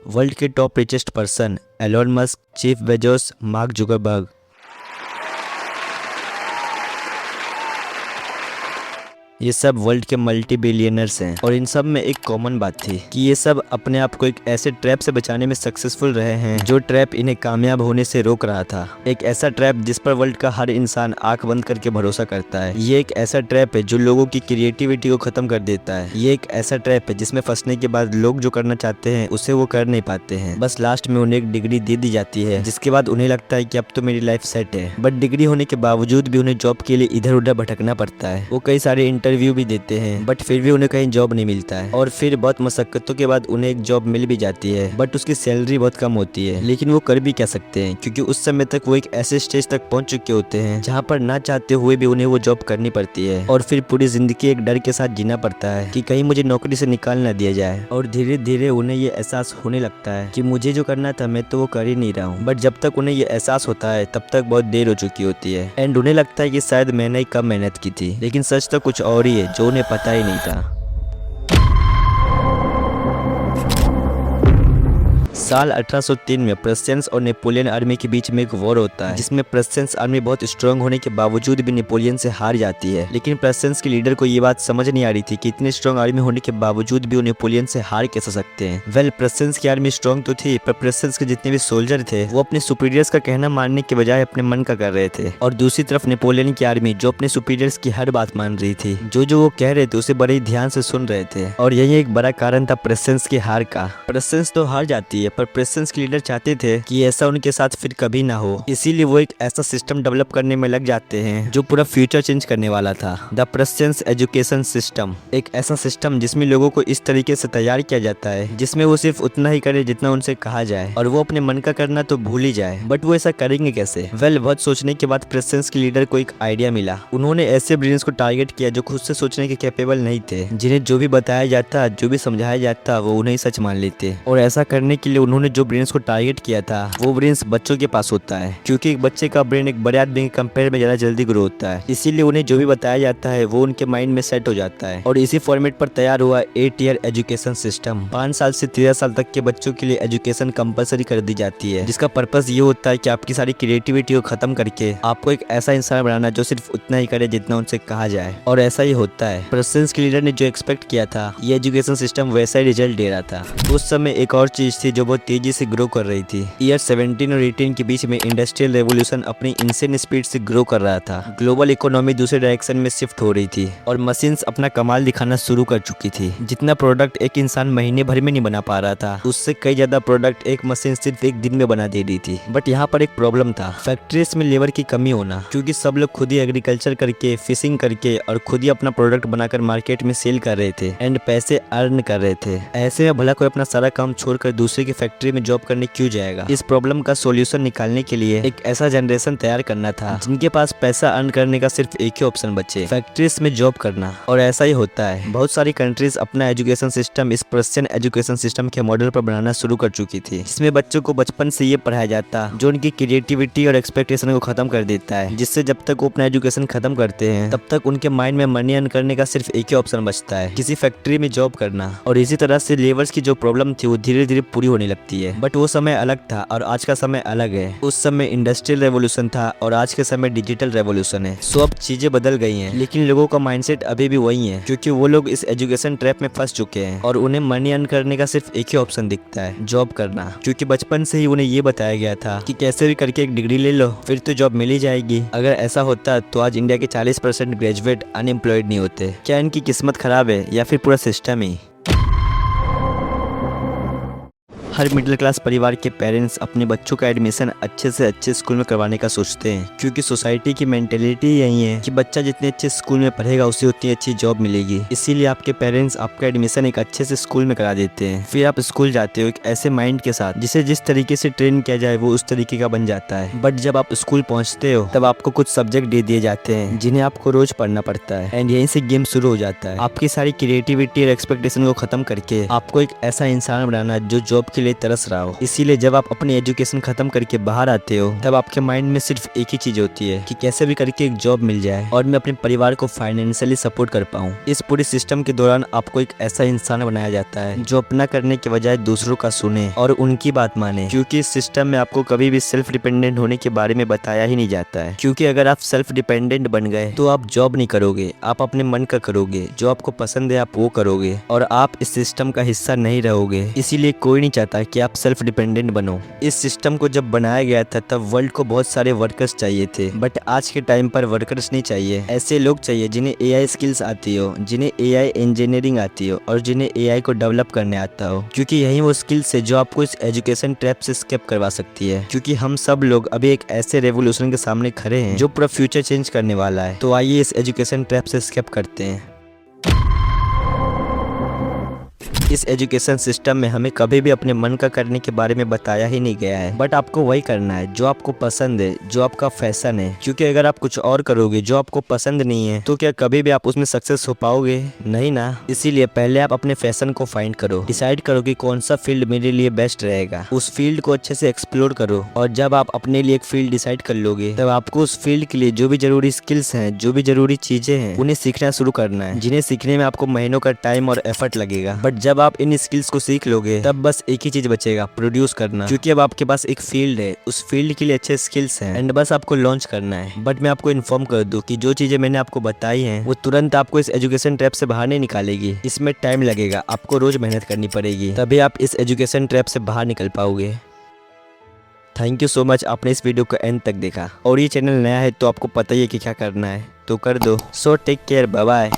World के top richest person Elon Musk, Jeff Bezos, Mark Zuckerberg. ये सब world के मल्टी बिलियनर्स हैं और इन सब में एक कॉमन बात थी कि ये सब अपने आप को एक ऐसे ट्रैप से बचाने में सक्सेसफुल रहे हैं जो ट्रैप इन्हें कामयाब होने से रोक रहा था। एक ऐसा ट्रैप जिस पर वर्ल्ड का हर इंसान आंख बंद करके भरोसा करता है। ये एक ऐसा ट्रैप है जो लोगों की क्रिएटिविटी को खत्म कर देता है। ये एक ऐसा ट्रैप है जिसमें फंसने के बाद लोग जो करना चाहते हैं उसे वो कर नहीं पाते हैं। बस लास्ट में उन्हें एक डिग्री दे दी जाती है जिसके बाद उन्हें लगता है कि अब तो मेरी लाइफ सेट है। बट डिग्री होने के बावजूद भी उन्हें जॉब के लिए इधर उधर भटकना पड़ता है। वो कई सारे इंटरव्यू भी देते हैं बट फिर भी उन्हें कहीं जॉब नहीं मिलता है। और फिर बहुत मशक्कतों के बाद उन्हें एक जॉब मिल भी जाती है बट उसकी सैलरी बहुत कम होती है। लेकिन वो कर भी क्या सकते हैं क्योंकि उस समय तक वो एक ऐसे स्टेज तक पहुंच चुके होते हैं जहां पर ना चाहते हुए भी उन्हें वो जॉब करनी पड़ती है। और फिर पूरी जिंदगी एक डर के साथ जीना पड़ता है कि कहीं मुझे नौकरी से निकाल ना दिया जाए। और धीरे धीरे उन्हें ये एहसास होने लगता है कि मुझे जो करना था मैं तो वो कर ही नहीं रहा हूँ। बट जब तक उन्हें ये एहसास होता है तब तक बहुत देर हो चुकी होती है एंड उन्हें लगता है कि शायद मैंने ही कम मेहनत की थी। लेकिन सच तो कुछ और ही है जो उन्हें पता ही नहीं था। साल 1803 में प्रसेंस और नेपोलियन आर्मी के बीच में एक वॉर होता है जिसमें प्रसेंस आर्मी बहुत स्ट्रांग होने के बावजूद भी नेपोलियन से हार जाती है। लेकिन प्रसेंस के लीडर को ये बात समझ नहीं आ रही थी कि इतनी स्ट्रांग आर्मी होने के बावजूद भी वो नेपोलियन से हार कैसे सकते हैं। प्रसेंस की आर्मी स्ट्रांग तो थी पर प्रसेंस के जितने भी सोल्जर थे वो अपने सुपीरियर्स का कहना मानने के बजाय अपने मन का कर रहे थे। और दूसरी तरफ नेपोलियन की आर्मी जो अपने सुपीरियर्स की हर बात मान रही थी, जो वो कह रहे थे उसे बड़े ध्यान से सुन रहे थे। और यही एक बड़ा कारण था प्रसेंस की हार का। प्रसेंस तो हार जाती है पर प्रेसेंस के लीडर चाहते थे कि ऐसा उनके साथ फिर कभी ना हो। इसीलिए वो एक ऐसा सिस्टम डेवलप करने में लग जाते हैं जो पूरा फ्यूचर चेंज करने वाला था। द प्रेसेंस एजुकेशन सिस्टम, एक ऐसा सिस्टम जिसमें लोगों को इस तरीके से तैयार किया जाता है जिसमें वो सिर्फ उतना ही करे जितना उनसे कहा जाए और वो अपने मन का करना तो भूल ही जाए। बट वो ऐसा करेंगे कैसे? बहुत सोचने के बाद प्रेसेंस के लीडर को एक आइडिया मिला। उन्होंने ऐसे ब्रेन्स को टारगेट किया जो खुद से सोचने के कैपेबल नहीं थे, जिन्हें जो भी बताया जाता, जो भी समझाया जाता वो उन्हें सच मान लेते। और ऐसा करने के लिए उन्होंने जो ब्रेन्स को टारगेट किया था वो ब्रेन्स बच्चों के पास होता है क्योंकि एक बच्चे का ब्रेन एक बड़े आदमी के कंपेयर में ज्यादा जल्दी ग्रो होता है। इसीलिए उन्हें जो भी बताया जाता है वो उनके माइंड में सेट हो जाता है। और इसी फॉर्मेट पर तैयार हुआ 8 ईयर एजुकेशन सिस्टम। 5 साल से 13 साल तक के बच्चों के लिए एजुकेशन कंपलसरी कर दी जाती है जिसका पर्पस ये होता है कि आपकी सारी क्रिएटिविटी को खत्म करके आपको एक ऐसा इंसान बनाना जो सिर्फ उतना ही करे जितना उनसे कहा जाए। और ऐसा ही होता है। प्रेसेंस के लीडर ने जो एक्सपेक्ट किया था ये एजुकेशन सिस्टम वैसा ही रिजल्ट दे रहा था। उस समय एक और चीज थी जो बहुत तेजी से ग्रो कर रही थी। ईयर 17 और 18 के बीच में इंडस्ट्रियल रेवोल्यूशन अपनी इंसेन स्पीड से ग्रो कर रहा था। ग्लोबल इकोनॉमी दूसरे डायरेक्शन में शिफ्ट हो रही थी और मशीन्स अपना कमाल दिखाना शुरू कर चुकी थी। जितना प्रोडक्ट एक इंसान महीने भर में नहीं बना पा रहा था उससे कई ज्यादा प्रोडक्ट एक मशीन सिर्फ एक दिन में बना दे रही थी। बट यहाँ पर एक प्रॉब्लम था, फैक्ट्रीज में लेबर की कमी होना, क्योंकि सब लोग खुद ही एग्रीकल्चर करके, फिशिंग करके और खुद ही अपना प्रोडक्ट बनाकर मार्केट में सेल कर रहे थे एंड पैसे अर्न कर रहे थे। ऐसे में भला कोई अपना सारा काम छोड़कर दूसरे की फैक्ट्री में जॉब करने क्यों जाएगा? इस प्रॉब्लम का सॉल्यूशन निकालने के लिए एक ऐसा जनरेशन तैयार करना था जिनके पास पैसा अर्न करने का सिर्फ एक ही ऑप्शन बचे, फैक्ट्रीज में जॉब करना। और ऐसा ही होता है। बहुत सारी कंट्रीज अपना एजुकेशन सिस्टम इस प्रेसेंट एजुकेशन सिस्टम के मॉडल पर बनाना शुरू कर चुकी थी, जिसमें बच्चों को बचपन से ये पढ़ाया जाता जो उनकी क्रिएटिविटी और एक्सपेक्टेशन को खत्म कर देता है, जिससे जब तक वो अपना एजुकेशन खत्म करते हैं तब तक उनके माइंड में मनी अर्न करने का सिर्फ एक ही ऑप्शन बचता है, किसी फैक्ट्री में जॉब करना। और इसी तरह से लेबर्स की जो प्रॉब्लम थी वो धीरे धीरे पूरी होने लगती है। बट वो समय अलग था और आज का समय अलग है। उस समय इंडस्ट्रियल रेवोल्यूशन था और आज के समय डिजिटल रेवोल्यूशन है। सो अब चीजें बदल गई हैं लेकिन लोगों का माइंडसेट अभी भी वही है क्योंकि वो लोग इस एजुकेशन ट्रैप में फंस चुके हैं और उन्हें मनी अर्न करने का सिर्फ एक ही ऑप्शन दिखता है, जॉब करना। क्योंकि बचपन से ही उन्हें ये बताया गया था कि कैसे भी करके एक डिग्री ले लो फिर तो जॉब मिल ही जाएगी। अगर ऐसा होता तो आज इंडिया के 40% ग्रेजुएट अनएम्प्लॉयड नहीं होते। क्या इनकी किस्मत खराब है या फिर पूरा सिस्टम ही? हर मिडिल क्लास परिवार के पेरेंट्स अपने बच्चों का एडमिशन अच्छे से अच्छे स्कूल में करवाने का सोचते हैं क्योंकि सोसाइटी की मेंटेलिटी यही है कि बच्चा जितने अच्छे स्कूल में पढ़ेगा उसे उतनी अच्छी जॉब मिलेगी। इसीलिए आपके पेरेंट्स आपका एडमिशन एक अच्छे से स्कूल में करा देते हैं। फिर आप स्कूल जाते हो एक ऐसे माइंड के साथ जिसे जिस तरीके से ट्रेन किया जाए वो उस तरीके का बन जाता है। बट जब आप स्कूल पहुंचते हो तब आपको कुछ सब्जेक्ट दे दिए जाते हैं जिन्हें आपको रोज पढ़ना पड़ता है एंड यहीं से गेम शुरू हो जाता है। आपकी सारी क्रिएटिविटी और एक्सपेक्टेशन को खत्म करके आपको एक ऐसा इंसान बनाना जो जॉब के लिए लिए तरस रहा हो। इसीलिए जब आप अपनी एजुकेशन खत्म करके बाहर आते हो तब आपके माइंड में सिर्फ एक ही चीज होती है कि कैसे भी करके एक जॉब मिल जाए और मैं अपने परिवार को फाइनेंशियली सपोर्ट कर पाऊँ। इस पूरे सिस्टम के दौरान आपको एक ऐसा इंसान बनाया जाता है जो अपना करने के बजाय दूसरों का सुने और उनकी बात माने, क्योंकि इस सिस्टम में आपको कभी भी सेल्फ डिपेंडेंट होने के बारे में बताया ही नहीं जाता है। क्योंकि अगर आप सेल्फ डिपेंडेंट बन गए तो आप जॉब नहीं करोगे, आप अपने मन का करोगे, जो आपको पसंद है आप वो करोगे और आप इस सिस्टम का हिस्सा नहीं रहोगे। इसीलिए कोई नहीं चाहता कि आप सेल्फ डिपेंडेंट बनो। इस सिस्टम को जब बनाया गया था तब वर्ल्ड को बहुत सारे वर्कर्स चाहिए थे, बट आज के टाइम पर वर्कर्स नहीं चाहिए। ऐसे लोग चाहिए जिन्हें एआई स्किल्स आती हो, जिन्हें एआई इंजीनियरिंग आती हो और जिन्हें एआई को डेवलप करने आता हो, क्योंकि यही वो स्किल्स है जो आपको इस एजुकेशन ट्रैप से स्केप करवा सकती है। क्योंकि हम सब लोग अभी एक ऐसे रेवोल्यूशन के सामने खड़े हैं जो पूरा फ्यूचर चेंज करने वाला है। तो आइए इस एजुकेशन ट्रैप से स्केप करते हैं। इस एजुकेशन सिस्टम में हमें कभी भी अपने मन का करने के बारे में बताया ही नहीं गया है, बट आपको वही करना है जो आपको पसंद है, जो आपका फैशन है। क्योंकि अगर आप कुछ और करोगे जो आपको पसंद नहीं है तो क्या कभी भी आप उसमें सक्सेस हो पाओगे? नहीं ना। इसीलिए पहले आप अपने फैशन को फाइंड करो, डिसाइड करो कि कौन सा फील्ड मेरे लिए बेस्ट रहेगा, उस फील्ड को अच्छे से एक्सप्लोर करो और जब आप अपने लिए एक फील्ड डिसाइड कर लोगे तब आपको उस फील्ड के लिए जो भी जरूरी स्किल्स हैं, जो भी जरूरी चीजें हैं, उन्हें सीखना शुरू करना है, जिन्हें सीखने में आपको महीनों का टाइम और एफर्ट लगेगा। बट जब आप इन स्किल्स को सीख लोगे तब बस एक ही चीज बचेगा, प्रोड्यूस करना। क्योंकि अब आपके पास एक फील्ड है, उस फील्ड के लिए अच्छे स्किल्स हैं एंड बस आपको लॉन्च करना है। बट मैं आपको इन्फॉर्म कर दूं कि जो चीजें मैंने आपको बताई हैं वो तुरंत आपको इस एजुकेशन ट्रैप से बाहर नहीं निकालेगी। इसमें टाइम लगेगा, आपको रोज मेहनत करनी पड़ेगी, तभी आप इस एजुकेशन ट्रैप से बाहर निकल पाओगे। थैंक यू सो मच, आपने इस वीडियो को एंड तक देखा और ये चैनल नया है तो आपको पता ही है कि क्या करना है, तो कर दो। So take care, bye bye.